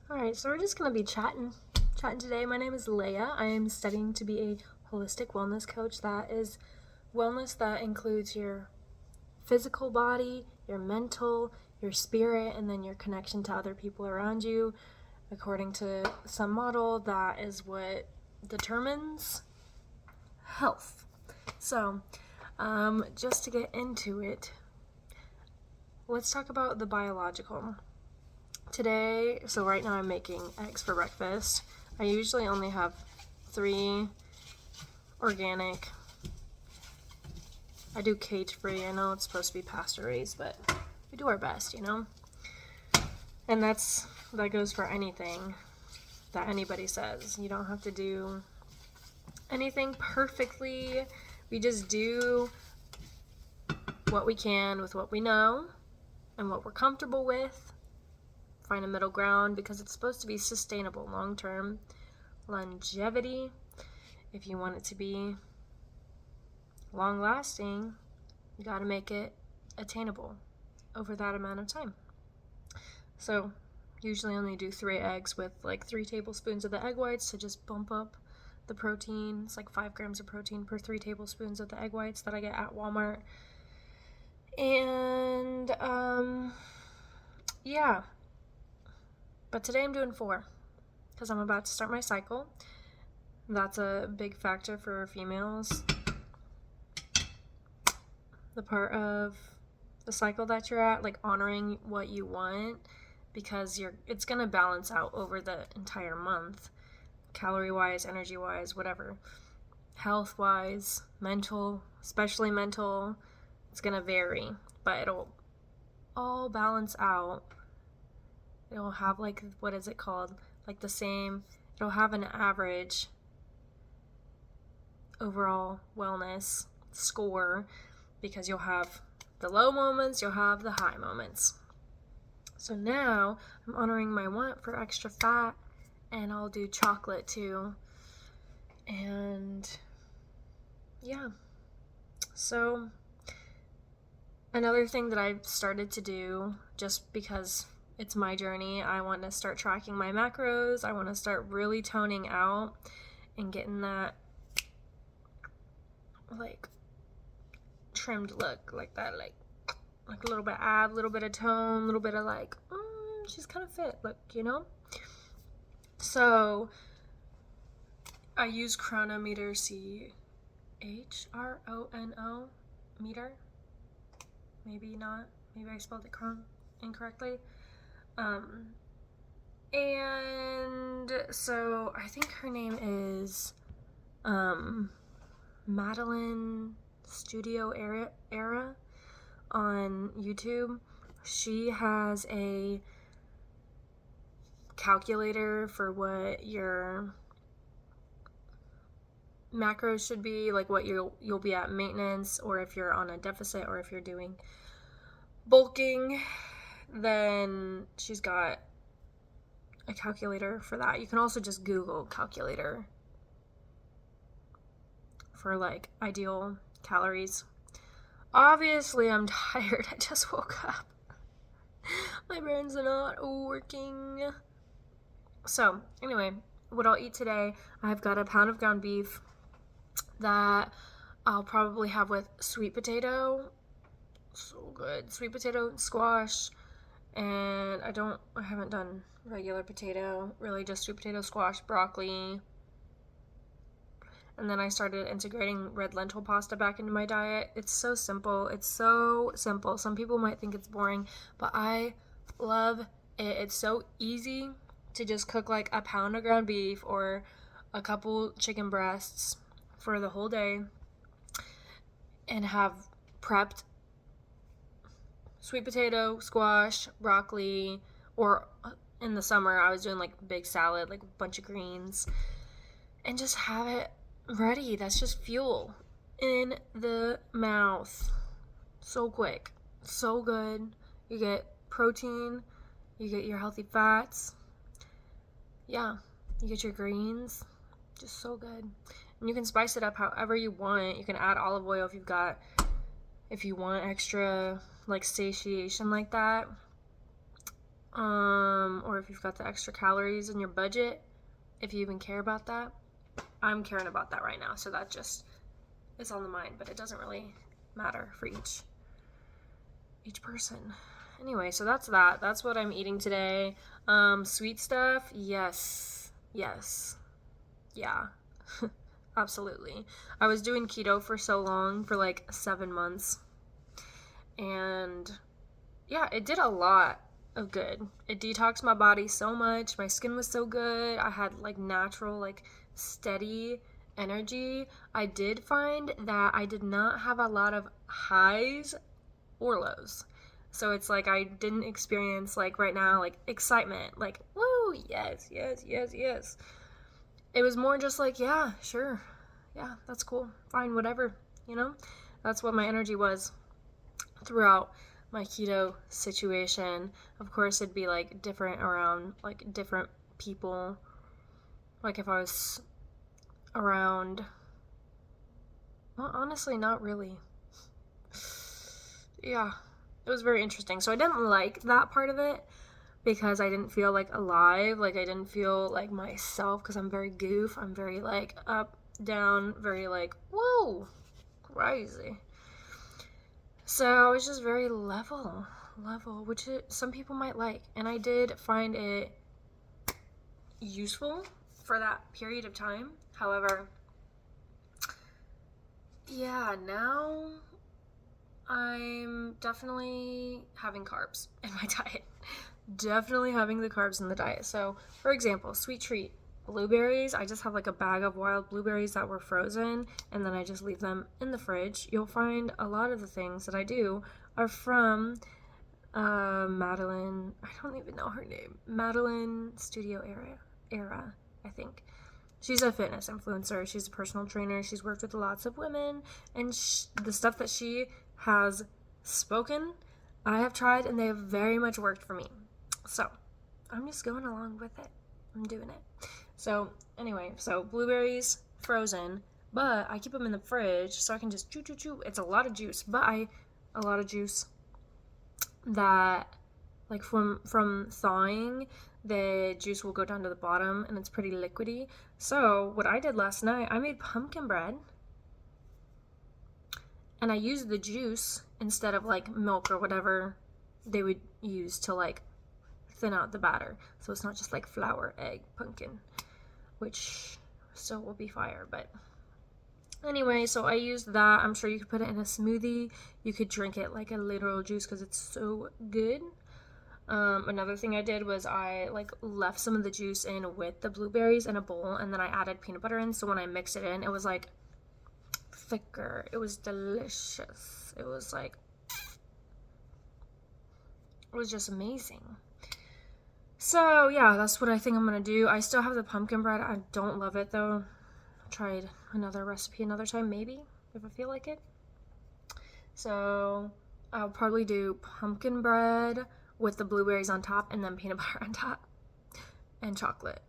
Alright, so we're just going to be chatting today. My name is Leia. I am studying to be a holistic wellness coach. That is wellness that includes your physical body, your mental, your spirit, and then your connection to other people around you. According to some model, that is what determines health. So, just to get into it, let's talk about the biological. Today, so right now I'm making eggs for breakfast. I usually only have 3 organic. I do cage free. I know it's supposed to be pasture raised, but we do our best, And that goes for anything that anybody says. You don't have to do anything perfectly. We just do what we can with what we know and what we're comfortable with. Find a middle ground because it's supposed to be sustainable long-term longevity. If you want it to be long-lasting, you got to make it attainable over that amount of time. So usually only do 3 eggs with like 3 tablespoons of the egg whites to just bump up the protein. It's like 5 grams of protein per 3 tablespoons of the egg whites that I get at Walmart. And yeah, but today I'm doing 4 because I'm about to start my cycle. That's a big factor for females. The part of the cycle that you're at, like honoring what you want, because it's going to balance out over the entire month, calorie wise, energy wise, whatever. Health wise, mental, especially mental, it's going to vary, but it'll all balance out. It'll have like, what is it called? Like it'll have an average overall wellness score, because you'll have the low moments, you'll have the high moments. So now I'm honoring my want for extra fat, and I'll do chocolate too. And yeah. So another thing that I've started to do, just because it's my journey, I want to start tracking my macros. I want to start really toning out and getting that like trimmed look, like that, like a little bit of ab, a little bit of tone, a little bit of like, she's kind of fit look, So I use Chronometer, CHRONO meter. Maybe not. Maybe I spelled it incorrectly. And so I think her name is Madeline Studio Era on YouTube. She has a calculator for what your macros should be, like what you'll be at maintenance, or if you're on a deficit, or if you're doing bulking, then she's got a calculator for that. You can also just Google calculator for like ideal calories. Obviously, I'm tired. I just woke up. My brain's not working. So, anyway, what I'll eat today, I've got a pound of ground beef that I'll probably have with sweet potato. So good. Sweet potato, squash, and I haven't done regular potato, really just sweet potato, squash, broccoli. And then I started integrating red lentil pasta back into my diet. It's so simple. Some people might think it's boring, but I love it. It's so easy to just cook like a pound of ground beef or a couple chicken breasts for the whole day and have prepped sweet potato, squash, broccoli, or in the summer I was doing like big salad, like a bunch of greens, and just have it ready. That's just fuel in the mouth. So quick, so good. You get protein, you get your healthy fats, you get your greens. Just so good. And you can spice it up however you want. You can add olive oil if you want extra like satiation like that. or if you've got the extra calories in your budget, if you even care about that. I'm caring about that right now, so that just is on the mind, but it doesn't really matter for each person. Anyway, so that's that. That's what I'm eating today. Sweet stuff, yes, yeah. Absolutely. I was doing keto for so long, for like 7 months, and yeah, it did a lot of good. It detoxed my body so much. My skin was so good. I had like natural, like steady energy. I did find that I did not have a lot of highs or lows. So it's like I didn't experience, like right now, like excitement, like, woo, yes. It was more just like, yeah, sure. Yeah, that's cool. Fine, whatever. You know? That's what my energy was throughout my keto situation. Of course, it'd be like different around like different people. Like if I was around, well, honestly, not really. Yeah, it was very interesting. So I didn't like that part of it because I didn't feel like alive. Like I didn't feel like myself because I'm very goof. I'm very like up, down, very like, whoa, crazy. So I was just very level, which some people might like. And I did find it useful for that period of time. However, yeah, now I'm definitely having carbs in my diet. Definitely having the carbs in the diet. So, for example, sweet treat, blueberries. I just have like a bag of wild blueberries that were frozen, and then I just leave them in the fridge. You'll find a lot of the things that I do are from Madeline. I don't even know her name. Madeline Studio Era, I think. She's a fitness influencer. She's a personal trainer. She's worked with lots of women, and the stuff that she has spoken, I have tried, and they have very much worked for me. So I'm just going along with it. I'm doing it. So anyway, so blueberries frozen, but I keep them in the fridge so I can just chew. It's a lot of juice, but a lot of juice that like from thawing, the juice will go down to the bottom and it's pretty liquidy. So what I did last night, I made pumpkin bread and I used the juice instead of like milk or whatever they would use to like thin out the batter. So it's not just like flour, egg, pumpkin, which still will be fire. But anyway, so I used that. I'm sure you could put it in a smoothie. You could drink it like a literal juice because it's so good. Another thing I did was I like left some of the juice in with the blueberries in a bowl, and then I added peanut butter in. So when I mixed it in, it was like thicker. It was delicious. It was like, it was just amazing. So yeah, that's what I think I'm gonna do. I still have the pumpkin bread. I don't love it though. I'll try another recipe another time, maybe, if I feel like it. So I'll probably do pumpkin bread with the blueberries on top and then peanut butter on top and chocolate.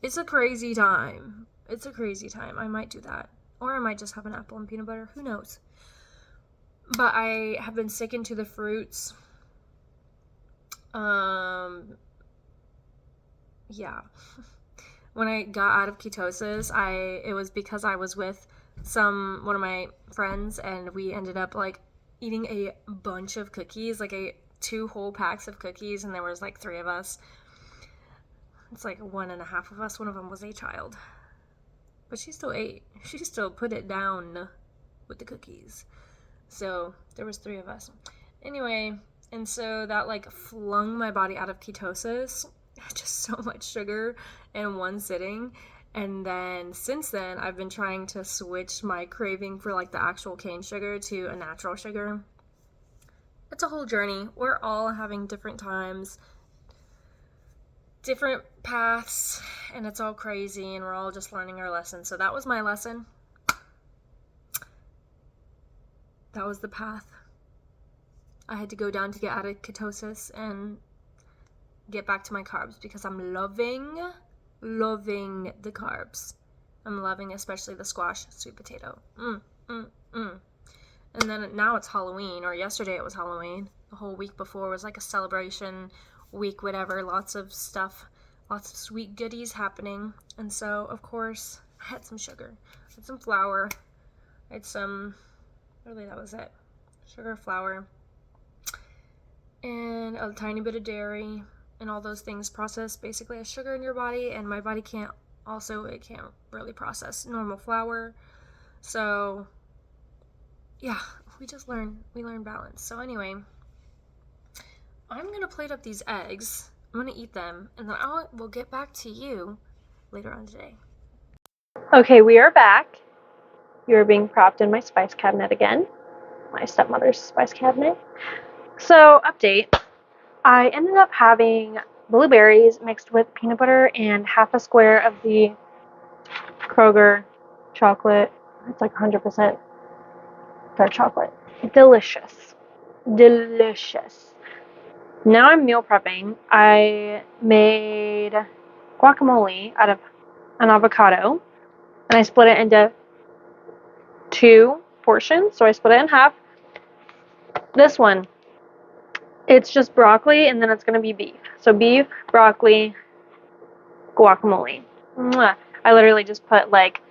It's a crazy time. I might do that. Or I might just have an apple and peanut butter. Who knows? But I have been sticking to the fruits. Yeah. When I got out of ketosis, it was because I was with one of my friends, and we ended up like eating a bunch of cookies, like 2 whole packs of cookies, and there was like 3 of us. It's like 1.5 of us. One of them was a child, but she still ate. She still put it down with the cookies. So there was 3 of us. Anyway, and so that like flung my body out of ketosis. Just so much sugar in one sitting. And then since then, I've been trying to switch my craving for like the actual cane sugar to a natural sugar. It's a whole journey. We're all having different times, different paths, and it's all crazy, and we're all just learning our lessons. So that was my lesson. That was the path. I had to go down to get out of ketosis and get back to my carbs because I'm loving the carbs. I'm loving especially the squash, sweet potato. And then now it's Halloween, or yesterday it was Halloween. The whole week before was like a celebration week, whatever, lots of stuff, lots of sweet goodies happening. And so, of course, I had some sugar, I had some flour, I had some, really that was it, sugar, flour, and a tiny bit of dairy, and all those things process basically as sugar in your body, and my body can't really process normal flour. So yeah, we learn balance. So anyway, I'm gonna plate up these eggs, I'm gonna eat them, and then we'll get back to you later on today. Okay, we are back. You're being propped in my spice cabinet again, my stepmother's spice cabinet. So update, I ended up having blueberries mixed with peanut butter and half a square of the Kroger chocolate. It's like 100% dark chocolate. Delicious. Delicious. Now I'm meal prepping. I made guacamole out of an avocado, and I split it into 2 portions. So I split it in half. This one, it's just broccoli, and then it's going to be beef. So beef, broccoli, guacamole. Mwah. I literally just put like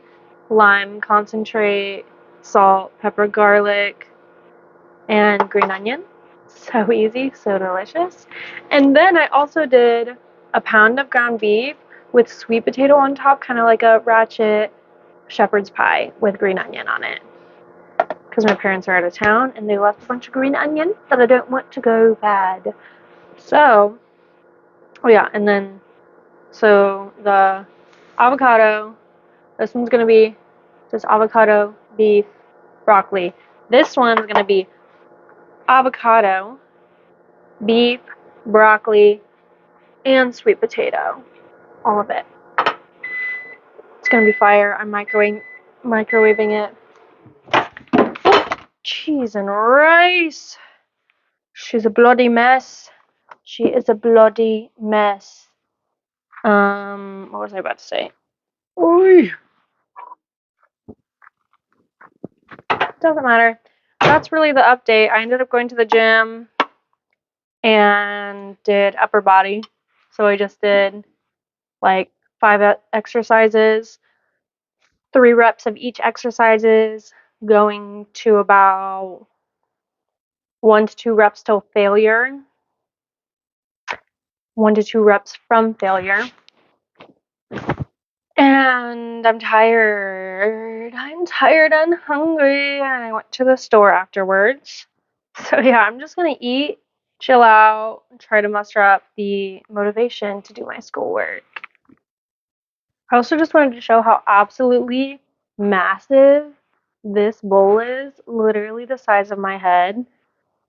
lime concentrate, salt, pepper, garlic, and green onion. So easy, so delicious. And then I also did a pound of ground beef with sweet potato on top, kind of like a ratchet shepherd's pie with green onion on it. Because my parents are out of town and they left a bunch of green onion that I don't want to go bad. So, oh yeah, and then, so the avocado, this one's going to be just avocado, beef, broccoli. This one's going to be avocado, beef, broccoli, and sweet potato. All of it. It's going to be fire. I'm microwaving it. Cheese and rice. She's a bloody mess. She is a bloody mess. What was I about to say? Oy. Doesn't matter. That's really the update. I ended up going to the gym and did upper body. So I just did like 5 exercises, 3 reps of each exercises, going to about 1 to 2 reps till failure, 1 to 2 reps from failure. And I'm tired. I'm tired and hungry, and I went to the store afterwards. So yeah, I'm just gonna eat, chill out, try to muster up the motivation to do my schoolwork. I also just wanted to show how absolutely massive this bowl is. Literally the size of my head.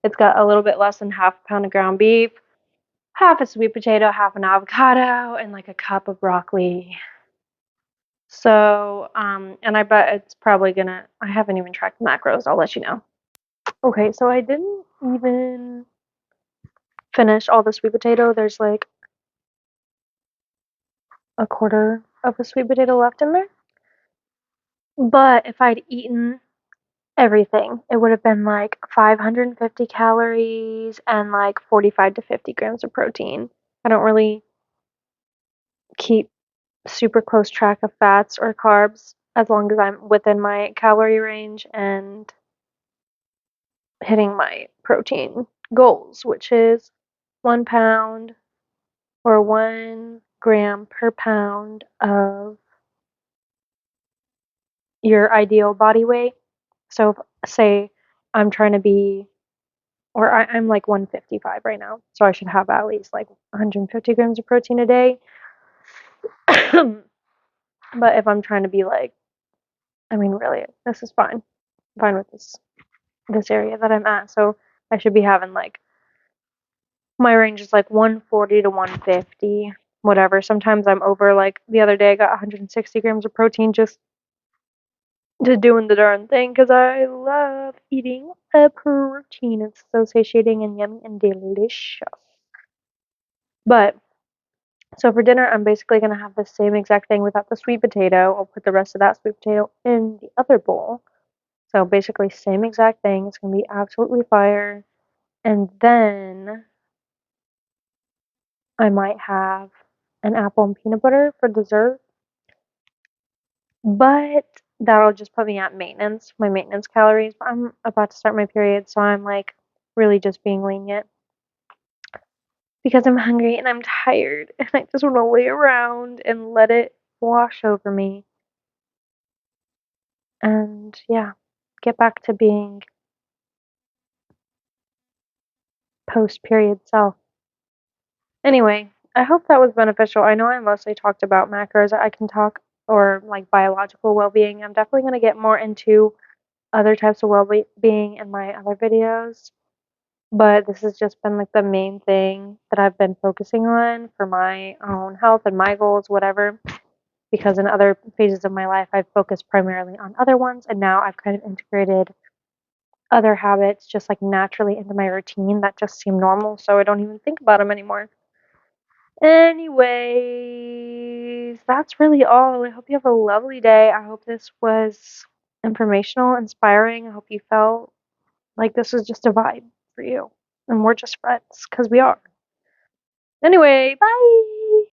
It's got a little bit less than half a pound of ground beef, half a sweet potato, half an avocado, and like a cup of broccoli. So, and I bet it's probably gonna, I haven't even tracked the macros, I'll let you know. Okay, so I didn't even finish all the sweet potato. There's like a quarter of a sweet potato left in there. But if I'd eaten everything, it would have been like 550 calories and like 45 to 50 grams of protein. I don't really keep super close track of fats or carbs as long as I'm within my calorie range and hitting my protein goals, which is 1 pound or 1 gram per pound of your ideal body weight. So, say I'm trying to be, or I'm like 155 right now, so I should have at least like 150 grams of protein a day. But if I'm trying to be like, I mean, really, this is fine. I'm fine with this area that I'm at. So I should be having like, my range is like 140 to 150, whatever. Sometimes I'm over, like the other day I got 160 grams of protein just doing the darn thing because I love eating a protein. It's so satiating and yummy and delicious. But so for dinner, I'm basically gonna have the same exact thing without the sweet potato. I'll put the rest of that sweet potato in the other bowl. So basically, same exact thing. It's gonna be absolutely fire. And then I might have an apple and peanut butter for dessert, but that'll just put me at maintenance, my maintenance calories. But I'm about to start my period, so I'm like really just being lenient because I'm hungry and I'm tired and I just want to lay around and let it wash over me. And yeah, get back to being post period self. Anyway, I hope that was beneficial. I know I mostly talked about macros. I can talk or like biological well being. I'm definitely going to get more into other types of well being in my other videos. But this has just been like the main thing that I've been focusing on for my own health and my goals, whatever. Because in other phases of my life, I've focused primarily on other ones, and now I've kind of integrated other habits just like naturally into my routine that just seem normal, so I don't even think about them anymore. Anyways, that's really all. I hope you have a lovely day. I hope this was informational, inspiring. I hope you felt like this was just a vibe for you. And we're just friends, because we are. Anyway, bye!